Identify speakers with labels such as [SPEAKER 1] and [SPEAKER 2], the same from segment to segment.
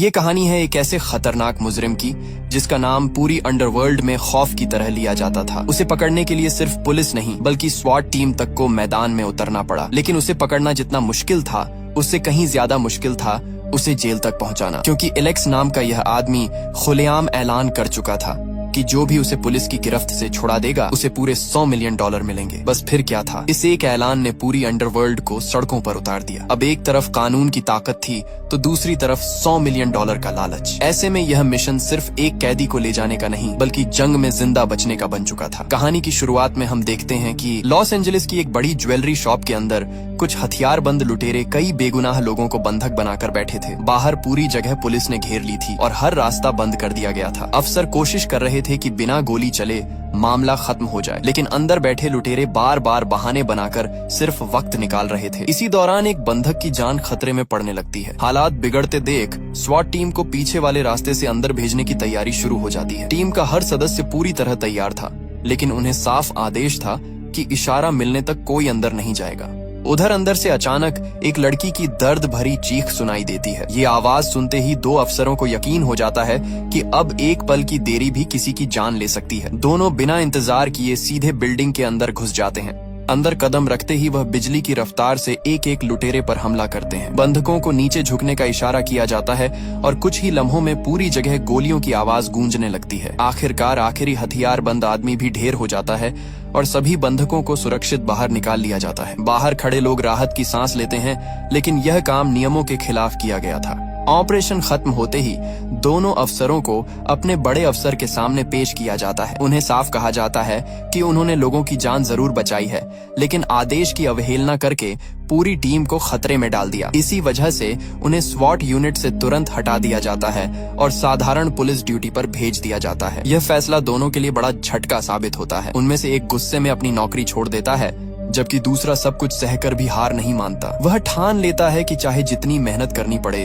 [SPEAKER 1] ये कहानी है एक ऐसे खतरनाक मुजरिम की जिसका नाम पूरी अंडरवर्ल्ड में खौफ की तरह लिया जाता था। उसे पकड़ने के लिए सिर्फ पुलिस नहीं बल्कि स्वाट टीम तक को मैदान में उतरना पड़ा। लेकिन उसे पकड़ना जितना मुश्किल था उससे कहीं ज्यादा मुश्किल था उसे जेल तक पहुंचाना, क्योंकि एलेक्स नाम का यह आदमी खुलेआम ऐलान कर चुका था कि जो भी उसे पुलिस की गिरफ्त से छुड़ा देगा उसे पूरे $100 मिलियन मिलेंगे। बस फिर क्या था, इस एक ऐलान ने पूरी अंडरवर्ल्ड को सड़कों पर उतार दिया। अब एक तरफ कानून की ताकत थी तो दूसरी तरफ $100 मिलियन का लालच। ऐसे में यह मिशन सिर्फ एक कैदी को ले जाने का नहीं बल्कि जंग में जिंदा बचने का बन चुका था। कहानी की शुरुआत में हम देखते हैं कि लॉस एंजलिस की एक बड़ी ज्वेलरी शॉप के अंदर कुछ हथियारबंद लुटेरे कई बेगुनाह लोगों को बंधक बनाकर बैठे थे। बाहर पूरी जगह पुलिस ने घेर ली थी और हर रास्ता बंद कर दिया गया था। अफसर कोशिश कर रहे थे कि बिना गोली चले मामला खत्म हो जाए, लेकिन अंदर बैठे लुटेरे बार बार बहाने बनाकर सिर्फ वक्त निकाल रहे थे। इसी दौरान एक बंधक की जान खतरे में पड़ने लगती है। हालात बिगड़ते देख स्वाट टीम को पीछे वाले रास्ते से अंदर भेजने की तैयारी शुरू हो जाती है। टीम का हर सदस्य पूरी तरह तैयार था, लेकिन उन्हें साफ आदेश था कि इशारा मिलने तक कोई अंदर नहीं जाएगा। उधर अंदर से अचानक एक लड़की की दर्द भरी चीख सुनाई देती है। ये आवाज सुनते ही दो अफसरों को यकीन हो जाता है कि अब एक पल की देरी भी किसी की जान ले सकती है। दोनों बिना इंतजार किए सीधे बिल्डिंग के अंदर घुस जाते हैं। अंदर कदम रखते ही वह बिजली की रफ्तार से एक एक लुटेरे पर हमला करते हैं। बंधकों को नीचे झुकने का इशारा किया जाता है और कुछ ही लम्हों में पूरी जगह गोलियों की आवाज गूंजने लगती है। आखिरकार आखिरी हथियारबंद आदमी भी ढेर हो जाता है और सभी बंधकों को सुरक्षित बाहर निकाल लिया जाता है। बाहर खड़े लोग राहत की सांस लेते हैं, लेकिन यह काम नियमों के खिलाफ किया गया था। ऑपरेशन खत्म होते ही दोनों अफसरों को अपने बड़े अफसर के सामने पेश किया जाता है। उन्हें साफ कहा जाता है कि उन्होंने लोगों की जान जरूर बचाई है, लेकिन आदेश की अवहेलना करके पूरी टीम को खतरे में डाल दिया। इसी वजह से उन्हें स्वॉट यूनिट से तुरंत हटा दिया जाता है और साधारण पुलिस ड्यूटी पर भेज दिया जाता है। यह फैसला दोनों के लिए बड़ा झटका साबित होता है। उनमें से एक गुस्से में अपनी नौकरी छोड़ देता है, जबकि दूसरा सब कुछ सहकर भी हार नहीं मानता। वह ठान लेता है कि चाहे जितनी मेहनत करनी पड़े,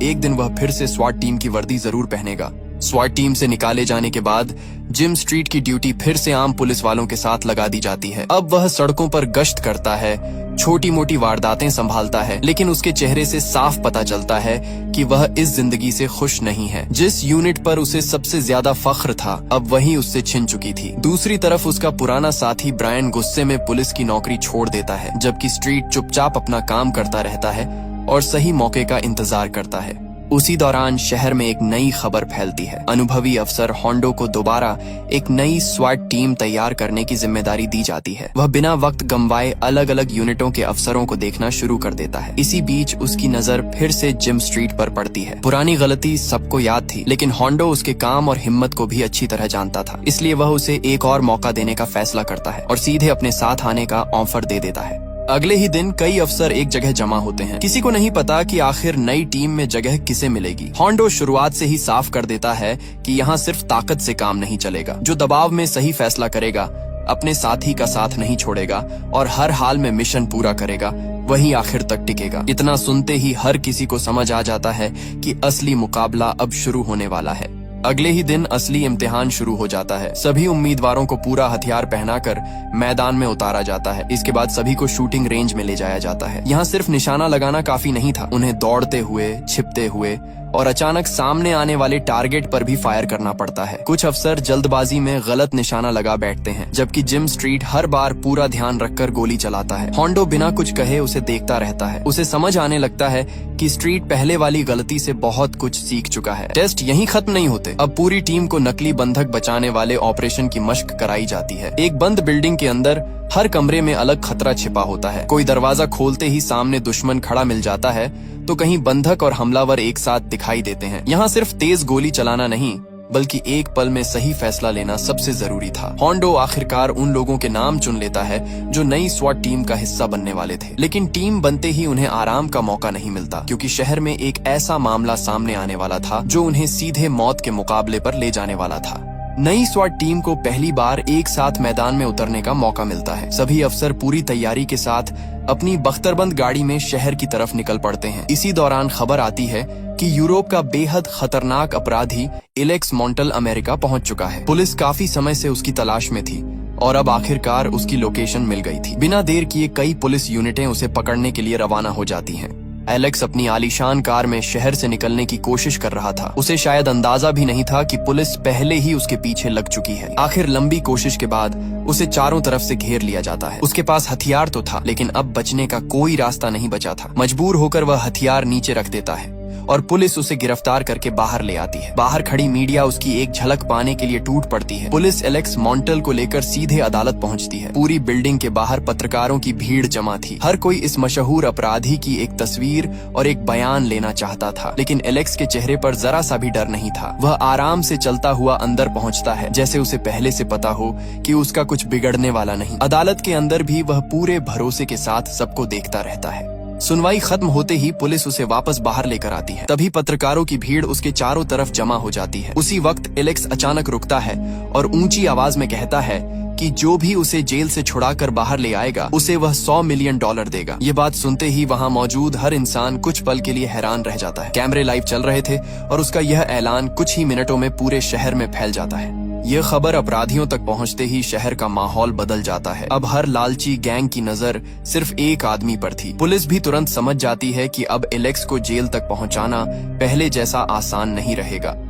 [SPEAKER 1] एक दिन वह फिर से स्वाट टीम की वर्दी जरूर पहनेगा। स्वाट टीम से निकाले जाने के बाद जिम स्ट्रीट की ड्यूटी फिर से आम पुलिस वालों के साथ लगा दी जाती है। अब वह सड़कों पर गश्त करता है, छोटी मोटी वारदातें संभालता है, लेकिन उसके चेहरे से साफ पता चलता है कि वह इस जिंदगी से खुश नहीं है। जिस यूनिट पर उसे सबसे ज्यादा फख्र था अब वही उससे छिन चुकी थी। दूसरी तरफ उसका पुराना साथी ब्रायन गुस्से में पुलिस की नौकरी छोड़ देता है, जबकि स्ट्रीट चुपचाप अपना काम करता रहता है और सही मौके का इंतजार करता है। उसी दौरान शहर में एक नई खबर फैलती है। अनुभवी अफसर होंडो को दोबारा एक नई स्वाट टीम तैयार करने की जिम्मेदारी दी जाती है। वह बिना वक्त गंवाए अलग अलग यूनिटों के अफसरों को देखना शुरू कर देता है। इसी बीच उसकी नजर फिर से जिम स्ट्रीट पर पड़ती है। पुरानी गलती सबको याद थी, लेकिन होंडो उसके काम और हिम्मत को भी अच्छी तरह जानता था, इसलिए वह उसे एक और मौका देने का फैसला करता है और सीधे अपने साथ आने का ऑफर दे देता है। अगले ही दिन कई अफसर एक जगह जमा होते हैं। किसी को नहीं पता कि आखिर नई टीम में जगह किसे मिलेगी। होंडो शुरुआत से ही साफ कर देता है कि यहाँ सिर्फ ताकत से काम नहीं चलेगा। जो दबाव में सही फैसला करेगा, अपने साथी का साथ नहीं छोड़ेगा और हर हाल में मिशन पूरा करेगा, वही आखिर तक टिकेगा। इतना सुनते ही हर किसी को समझ आ जाता है कि असली मुकाबला अब शुरू होने वाला है। अगले ही दिन असली इम्तिहान शुरू हो जाता है। सभी उम्मीदवारों को पूरा हथियार पहनाकर मैदान में उतारा जाता है। इसके बाद सभी को शूटिंग रेंज में ले जाया जाता है। यहाँ सिर्फ निशाना लगाना काफी नहीं था, उन्हें दौड़ते हुए, छिपते हुए और अचानक सामने आने वाले टारगेट पर भी फायर करना पड़ता है। कुछ अफसर जल्दबाजी में गलत निशाना लगा बैठते हैं, जबकि जिम स्ट्रीट हर बार पूरा ध्यान रखकर गोली चलाता है। होंडो बिना कुछ कहे उसे देखता रहता है। उसे समझ आने लगता है कि स्ट्रीट पहले वाली गलती से बहुत कुछ सीख चुका है। टेस्ट यहीं खत्म नहीं होते। अब पूरी टीम को नकली बंधक बचाने वाले ऑपरेशन की मशक कराई जाती है। एक बंद बिल्डिंग के अंदर हर कमरे में अलग खतरा छिपा होता है। कोई दरवाजा खोलते ही सामने दुश्मन खड़ा मिल जाता है, तो कहीं बंधक और हमलावर एक साथ दिखाई देते हैं। यहाँ सिर्फ तेज गोली चलाना नहीं बल्कि एक पल में सही फैसला लेना सबसे जरूरी था। होंडो आखिरकार उन लोगों के नाम चुन लेता है जो नई स्वाट टीम का हिस्सा बनने वाले थे, लेकिन टीम बनते ही उन्हें आराम का मौका नहीं मिलता, क्योंकि शहर में एक ऐसा मामला सामने आने वाला था जो उन्हें सीधे मौत के मुकाबले पर ले जाने वाला था। नई स्वाट टीम को पहली बार एक साथ मैदान में उतरने का मौका मिलता है। सभी अफसर पूरी तैयारी के साथ अपनी बख्तरबंद गाड़ी में शहर की तरफ निकल पड़ते हैं। इसी दौरान खबर आती है कि यूरोप का बेहद खतरनाक अपराधी एलेक्स मॉन्टल अमेरिका पहुंच चुका है। पुलिस काफी समय से उसकी तलाश में थी और अब आखिरकार उसकी लोकेशन मिल गई थी। बिना देर किए कई पुलिस यूनिटें उसे पकड़ने के लिए रवाना हो जाती हैं। एलेक्स अपनी आलीशान कार में शहर से निकलने की कोशिश कर रहा था। उसे शायद अंदाजा भी नहीं था कि पुलिस पहले ही उसके पीछे लग चुकी है। आखिर लंबी कोशिश के बाद उसे चारों तरफ से घेर लिया जाता है। उसके पास हथियार तो था, लेकिन अब बचने का कोई रास्ता नहीं बचा था। मजबूर होकर वह हथियार नीचे रख देता है और पुलिस उसे गिरफ्तार करके बाहर ले आती है। बाहर खड़ी मीडिया उसकी एक झलक पाने के लिए टूट पड़ती है। पुलिस एलेक्स मॉन्टल को लेकर सीधे अदालत पहुंचती है। पूरी बिल्डिंग के बाहर पत्रकारों की भीड़ जमा थी। हर कोई इस मशहूर अपराधी की एक तस्वीर और एक बयान लेना चाहता था, लेकिन एलेक्स के चेहरे पर जरा सा भी डर नहीं था। वह आराम से चलता हुआ अंदर पहुंचता है, जैसे उसे पहले से पता हो कि उसका कुछ बिगड़ने वाला नहीं। अदालत के अंदर भी वह पूरे भरोसे के साथ सबको देखता रहता है। सुनवाई खत्म होते ही पुलिस उसे वापस बाहर लेकर आती है। तभी पत्रकारों की भीड़ उसके चारों तरफ जमा हो जाती है। उसी वक्त एलेक्स अचानक रुकता है और ऊंची आवाज में कहता है कि जो भी उसे जेल से छुड़ाकर बाहर ले आएगा उसे वह $100 मिलियन देगा। ये बात सुनते ही वहाँ मौजूद हर इंसान कुछ पल के लिए हैरान रह जाता है। कैमरे लाइव चल रहे थे और उसका यह ऐलान कुछ ही मिनटों में पूरे शहर में फैल जाता है। यह खबर अपराधियों तक पहुंचते ही शहर का माहौल बदल जाता है। अब हर लालची गैंग की नजर सिर्फ एक आदमी पर थी। पुलिस भी तुरंत समझ जाती है कि अब एलेक्स को जेल तक पहुंचाना पहले जैसा आसान नहीं रहेगा।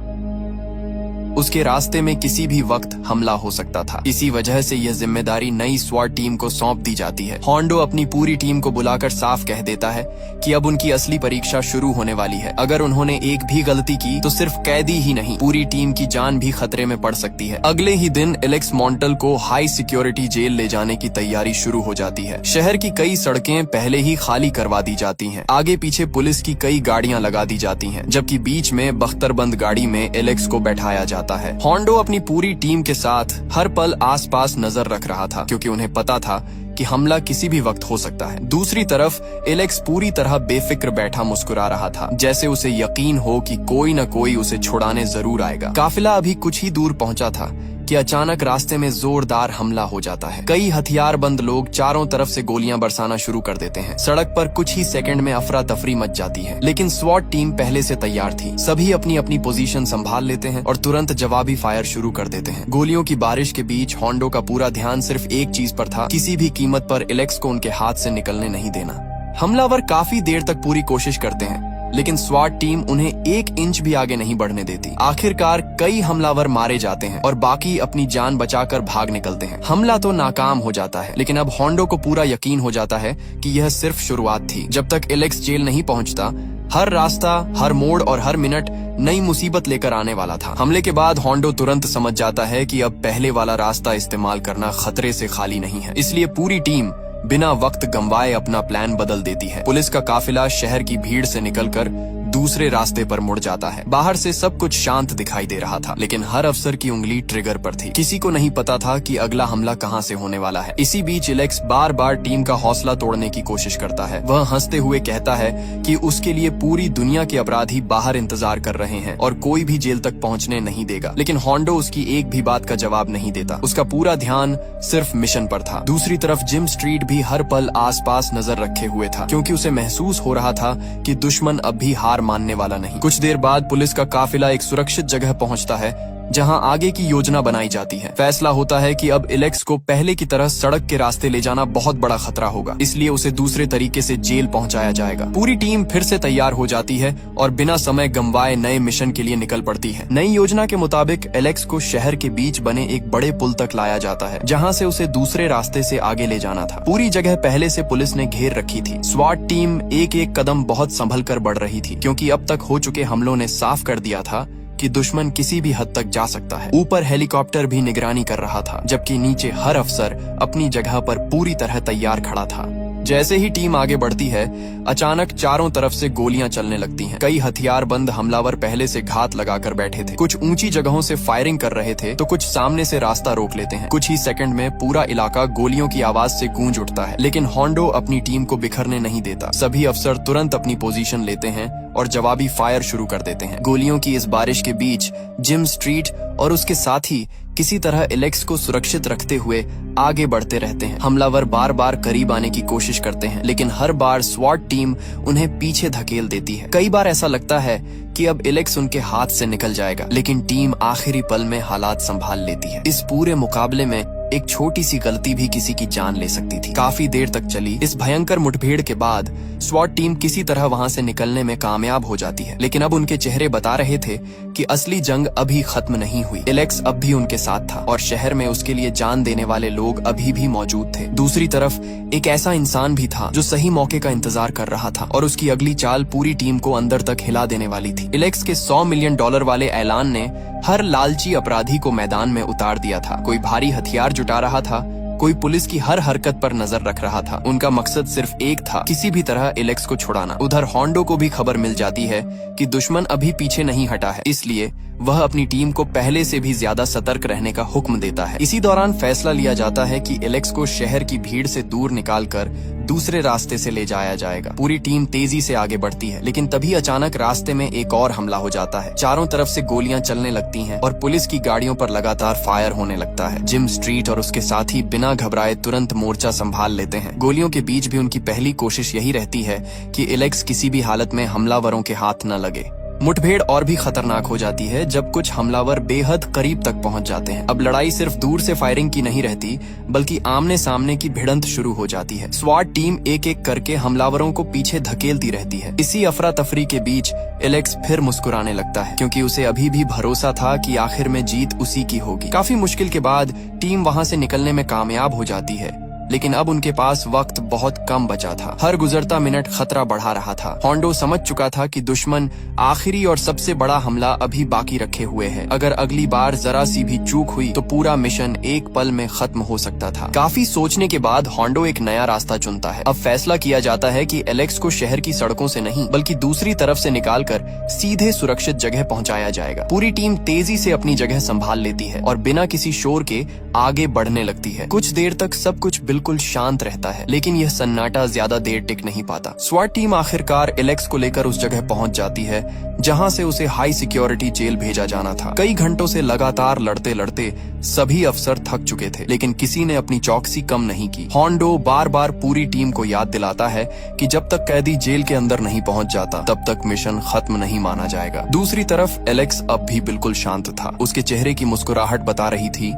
[SPEAKER 1] उसके रास्ते में किसी भी वक्त हमला हो सकता था। इसी वजह से यह जिम्मेदारी नई स्वाट टीम को सौंप दी जाती है। होंडो अपनी पूरी टीम को बुलाकर साफ कह देता है कि अब उनकी असली परीक्षा शुरू होने वाली है। अगर उन्होंने एक भी गलती की तो सिर्फ कैदी ही नहीं, पूरी टीम की जान भी खतरे में पड़ सकती है। अगले ही दिन एलेक्स मॉन्टल को हाई सिक्योरिटी जेल ले जाने की तैयारी शुरू हो जाती है। शहर की कई सड़कें पहले ही खाली करवा दी जाती हैं। आगे पीछे पुलिस की कई गाड़ियां लगा दी जाती हैं, जबकि बीच में बख्तरबंद गाड़ी में एलेक्स को बैठाया जाता है। होंडो अपनी पूरी टीम के साथ हर पल आसपास नजर रख रहा था, क्योंकि उन्हें पता था कि हमला किसी भी वक्त हो सकता है। दूसरी तरफ एलेक्स पूरी तरह बेफिक्र बैठा मुस्कुरा रहा था, जैसे उसे यकीन हो कि कोई न कोई उसे छुड़ाने जरूर आएगा। काफिला अभी कुछ ही दूर पहुंचा था कि अचानक रास्ते में जोरदार हमला हो जाता है। कई हथियारबंद लोग चारों तरफ से गोलियां बरसाना शुरू कर देते हैं। सड़क पर कुछ ही सेकंड में अफरा तफरी मच जाती है, लेकिन स्वॉट टीम पहले से तैयार थी। सभी अपनी अपनी पोजीशन संभाल लेते हैं और तुरंत जवाबी फायर शुरू कर देते हैं। गोलियों की बारिश के बीच होंडो का पूरा ध्यान सिर्फ एक चीज पर था, किसी भी कीमत पर एलेक्स को उनके हाथ से निकलने नहीं देना। हमलावर काफी देर तक पूरी कोशिश करते हैं, लेकिन स्वाट टीम उन्हें 1 इंच भी आगे नहीं बढ़ने देती। आखिरकार कई हमलावर मारे जाते हैं और बाकी अपनी जान बचाकर भाग निकलते हैं। हमला तो नाकाम हो जाता है, लेकिन अब होंडो को पूरा यकीन हो जाता है कि यह सिर्फ शुरुआत थी। जब तक एलेक्स जेल नहीं पहुंचता, हर रास्ता, हर मोड़ और हर मिनट नई मुसीबत लेकर आने वाला था। हमले के बाद होंडो तुरंत समझ जाता है कि अब पहले वाला रास्ता इस्तेमाल करना खतरे से खाली नहीं है। इसलिए पूरी टीम बिना वक्त गंवाए अपना प्लान बदल देती है। पुलिस का काफिला शहर की भीड़ से निकलकर दूसरे रास्ते पर मुड़ जाता है। बाहर से सब कुछ शांत दिखाई दे रहा था, लेकिन हर अफसर की उंगली ट्रिगर पर थी। किसी को नहीं पता था कि अगला हमला कहां से होने वाला है। इसी बीच एलेक्स बार बार टीम का हौसला तोड़ने की कोशिश करता है। वह हंसते हुए कहता है कि उसके लिए पूरी दुनिया के अपराधी बाहर इंतजार कर रहे हैं और कोई भी जेल तक पहुंचने नहीं देगा। लेकिन होंडो उसकी एक भी बात का जवाब नहीं देता। उसका पूरा ध्यान सिर्फ मिशन पर था। दूसरी तरफ जिम स्ट्रीट भी हर पल आसपास नजर रखे हुए था, क्योंकि उसे महसूस हो रहा था कि दुश्मन अब भी हार मानने वाला नहीं। कुछ देर बाद पुलिस का काफिला एक सुरक्षित जगह पहुंचता है, जहां आगे की योजना बनाई जाती है। फैसला होता है कि अब एलेक्स को पहले की तरह सड़क के रास्ते ले जाना बहुत बड़ा खतरा होगा, इसलिए उसे दूसरे तरीके से जेल पहुंचाया जाएगा। पूरी टीम फिर से तैयार हो जाती है और बिना समय गंवाए नए मिशन के लिए निकल पड़ती है। नई योजना के मुताबिक एलेक्स को शहर के बीच बने एक बड़े पुल तक लाया जाता है, जहां से उसे दूसरे रास्ते से आगे ले जाना था। पूरी जगह पहले से पुलिस ने घेर रखी थी। स्वाट टीम एक एक कदम बहुत संभल कर बढ़ रही थी, क्योंकि अब तक हो चुके हमलों ने साफ कर दिया था कि दुश्मन किसी भी हद तक जा सकता है। ऊपर हेलीकॉप्टर भी निगरानी कर रहा था, जबकि नीचे हर अफसर अपनी जगह पर पूरी तरह तैयार खड़ा था। जैसे ही टीम आगे बढ़ती है, अचानक चारों तरफ से गोलियां चलने लगती हैं। कई हथियारबंद हमलावर पहले से घात लगाकर बैठे थे। कुछ ऊंची जगहों से फायरिंग कर रहे थे, तो कुछ सामने से रास्ता रोक लेते हैं। कुछ ही सेकंड में पूरा इलाका गोलियों की आवाज से गूंज उठता है, लेकिन होंडो अपनी टीम को बिखरने नहीं देता। सभी अफसर तुरंत अपनी पोजीशन लेते हैं और जवाबी फायर शुरू कर देते हैं। गोलियों की इस बारिश के बीच जिम स्ट्रीट और उसके साथी किसी तरह एलेक्स को सुरक्षित रखते हुए आगे बढ़ते रहते हैं। हमलावर बार बार करीब आने की कोशिश करते हैं, लेकिन हर बार स्वाट टीम उन्हें पीछे धकेल देती है। कई बार ऐसा लगता है कि अब एलेक्स उनके हाथ से निकल जाएगा, लेकिन टीम आखिरी पल में हालात संभाल लेती है। इस पूरे मुकाबले में एक छोटी सी गलती भी किसी की जान ले सकती थी। काफी देर तक चली इस भयंकर मुठभेड़ के बाद स्वॉट टीम किसी तरह वहां से निकलने में कामयाब हो जाती है, लेकिन अब उनके चेहरे बता रहे थे कि असली जंग अभी खत्म नहीं हुई। एलेक्स अब भी उनके साथ था और शहर में उसके लिए जान देने वाले लोग अभी भी मौजूद थे। दूसरी तरफ एक ऐसा इंसान भी था जो सही मौके का इंतजार कर रहा था और उसकी अगली चाल पूरी टीम को अंदर तक हिला देने वाली थी। एलेक्स के $100 मिलियन वाले ऐलान ने हर लालची अपराधी को मैदान में उतार दिया था। कोई भारी हथियार जुटा रहा था, कोई पुलिस की हर हरकत पर नजर रख रहा था। उनका मकसद सिर्फ एक था, किसी भी तरह एलेक्स को छुड़ाना। उधर होंडो को भी खबर मिल जाती है कि दुश्मन अभी पीछे नहीं हटा है, इसलिए वह अपनी टीम को पहले से भी ज्यादा सतर्क रहने का हुक्म देता है। इसी दौरान फैसला लिया जाता है कि एलेक्स को शहर की भीड़ से दूर निकालकर दूसरे रास्ते से ले जाया जाएगा। पूरी टीम तेजी से आगे बढ़ती है, लेकिन तभी अचानक रास्ते में एक और हमला हो जाता है। चारों तरफ से गोलियां चलने लगती हैं और पुलिस की गाड़ियों पर लगातार फायर होने लगता है। जिम स्ट्रीट और उसके साथी बिना घबराए तुरंत मोर्चा संभाल लेते हैं। गोलियों के बीच भी उनकी पहली कोशिश यही रहती है कि एलेक्स किसी भी हालत में हमलावरों के हाथ न लगे। मुठभेड़ और भी खतरनाक हो जाती है जब कुछ हमलावर बेहद करीब तक पहुंच जाते हैं। अब लड़ाई सिर्फ दूर से फायरिंग की नहीं रहती, बल्कि आमने सामने की भिड़ंत शुरू हो जाती है। स्वाट टीम एक एक करके हमलावरों को पीछे धकेलती रहती है। इसी अफरा तफरी के बीच एलेक्स फिर मुस्कुराने लगता है, क्योंकि उसे अभी भी भरोसा था कि आखिर में जीत उसी की होगी। काफी मुश्किल के बाद टीम वहां से निकलने में कामयाब हो जाती है, लेकिन अब उनके पास वक्त बहुत कम बचा था। हर गुजरता मिनट खतरा बढ़ा रहा था। होंडो समझ चुका था कि दुश्मन आखिरी और सबसे बड़ा हमला अभी बाकी रखे हुए है। अगर अगली बार जरा सी भी चूक हुई तो पूरा मिशन एक पल में खत्म हो सकता था। काफी सोचने के बाद होंडो एक नया रास्ता चुनता है। अब फैसला किया जाता है कि एलेक्स को शहर की सड़कों से नहीं, बल्कि दूसरी तरफ से निकालकर सीधे सुरक्षित जगह पहुंचाया जाएगा। पूरी टीम तेजी से अपनी जगह संभाल लेती है और बिना किसी शोर के आगे बढ़ने लगती है। कुछ देर तक सब कुछ बिल्कुल शांत रहता है, लेकिन यह सन्नाटा ज्यादा देर टिक नहीं पाता। स्वाट टीम आखिरकार एलेक्स को लेकर उस जगह पहुंच जाती है जहां से उसे हाई सिक्योरिटी जेल भेजा जाना था। कई घंटों से लगातार लड़ते लड़ते सभी अफसर थक चुके थे, लेकिन किसी ने अपनी चौकसी कम नहीं की। होंडो बार बार पूरी टीम को याद दिलाता है कि जब तक कैदी जेल के अंदर नहीं पहुंच जाता, तब तक मिशन खत्म नहीं माना जाएगा। दूसरी तरफ एलेक्स अब भी बिल्कुल शांत था। उसके चेहरे की मुस्कुराहट बता रही थी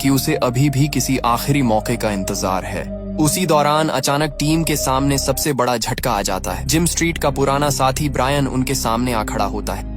[SPEAKER 1] कि उसे अभी भी किसी आखिरी मौके का इंतजार है। उसी दौरान अचानक टीम के सामने सबसे बड़ा झटका आ जाता है। जिम स्ट्रीट का पुराना साथी ब्रायन उनके सामने आ खड़ा होता है।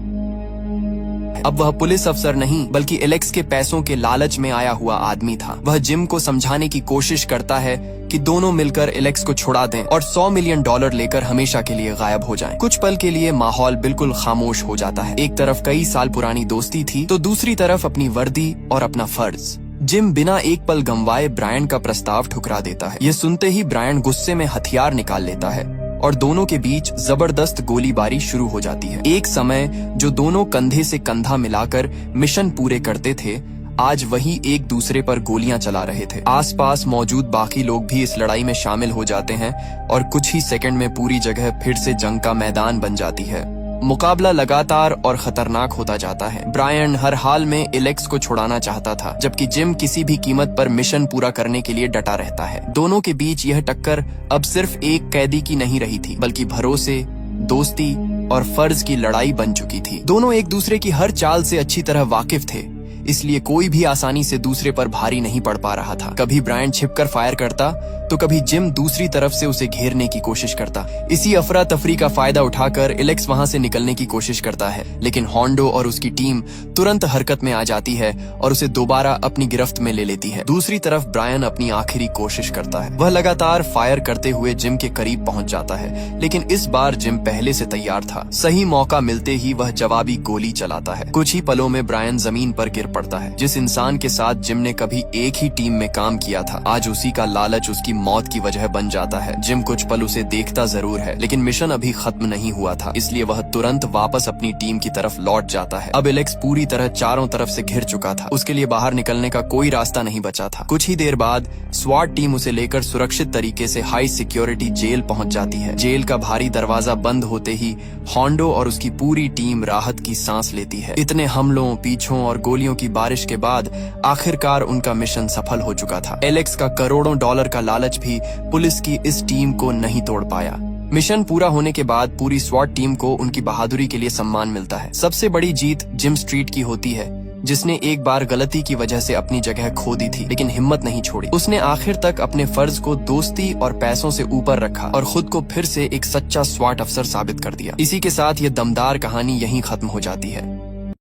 [SPEAKER 1] अब वह पुलिस अफसर नहीं, बल्कि एलेक्स के पैसों के लालच में आया हुआ आदमी था। वह जिम को समझाने की कोशिश करता है कि दोनों मिलकर एलेक्स को छुड़ा दें और $100 मिलियन लेकर हमेशा के लिए गायब हो जाएं। कुछ पल के लिए माहौल बिल्कुल खामोश हो जाता है। एक तरफ कई साल पुरानी दोस्ती थी, तो दूसरी तरफ अपनी वर्दी और अपना फर्ज। जिम बिना एक पल गंवाए ब्रायन का प्रस्ताव ठुकरा देता है। यह सुनते ही ब्रायन गुस्से में हथियार निकाल लेता है और दोनों के बीच जबरदस्त गोलीबारी शुरू हो जाती है। एक समय जो दोनों कंधे से कंधा मिलाकर मिशन पूरे करते थे, आज वही एक दूसरे पर गोलियां चला रहे थे। आसपास मौजूद बाकी लोग भी इस लड़ाई में शामिल हो जाते हैं और कुछ ही सेकंड में पूरी जगह फिर से जंग का मैदान बन जाती है। मुकाबला लगातार और खतरनाक होता जाता है। ब्रायन हर हाल में एलेक्स को छुड़ाना चाहता था, जबकि जिम किसी भी कीमत पर मिशन पूरा करने के लिए डटा रहता है। दोनों के बीच यह टक्कर अब सिर्फ एक कैदी की नहीं रही थी, बल्कि भरोसे, दोस्ती और फर्ज की लड़ाई बन चुकी थी। दोनों एक दूसरे की हर चाल से अच्छी तरह वाकिफ थे, इसलिए कोई भी आसानी से दूसरे पर भारी नहीं पड़ पा रहा था। कभी ब्रायन छिपकर फायर करता, तो कभी जिम दूसरी तरफ से उसे घेरने की कोशिश करता। इसी अफरा तफरी का फायदा उठाकर एलेक्स वहां से निकलने की कोशिश करता है, लेकिन होंडो और उसकी टीम तुरंत हरकत में आ जाती है और उसे दोबारा अपनी गिरफ्त में ले लेती है। दूसरी तरफ ब्रायन अपनी आखिरी कोशिश करता है। वह लगातार फायर करते हुए जिम के करीब पहुंच जाता है, लेकिन इस बार जिम पहले से तैयार था। सही मौका मिलते ही वह जवाबी गोली चलाता है। कुछ ही पलों में ब्रायन जमीन पर गिर पड़ता है। जिस इंसान के साथ जिम ने कभी एक ही टीम में काम किया था, आज उसी का लालच उसकी मौत की वजह बन जाता है। जिम कुछ पल उसे देखता जरूर है, लेकिन मिशन अभी खत्म नहीं हुआ था, इसलिए वह तुरंत वापस अपनी टीम की तरफ लौट जाता है। अब एलेक्स पूरी तरह चारों तरफ से घिर चुका था। उसके लिए बाहर निकलने का कोई रास्ता नहीं बचा था। कुछ ही देर बाद स्वाट टीम उसे लेकर सुरक्षित तरीके से हाई सिक्योरिटी जेल पहुंच जाती है। जेल का भारी दरवाजा बंद होते ही होंडो और उसकी पूरी टीम राहत की सांस लेती है। इतने हमलों, पीछों और गोलियों की बारिश के बाद आखिरकार उनका मिशन सफल हो चुका था। एलेक्स का करोड़ों डॉलर का लालच भी पुलिस की इस टीम को नहीं तोड़ पाया। मिशन पूरा होने के बाद पूरी स्वाट टीम को उनकी बहादुरी के लिए सम्मान मिलता है। सबसे बड़ी जीत जिम स्ट्रीट की होती है, जिसने एक बार गलती की वजह से अपनी जगह खो दी थी, लेकिन हिम्मत नहीं छोड़ी। उसने आखिर तक अपने फर्ज को दोस्ती और पैसों से ऊपर रखा और खुद को फिर से एक सच्चा स्वाट अफसर साबित कर दिया। इसी के साथ ये दमदार कहानी यहीं खत्म हो जाती है।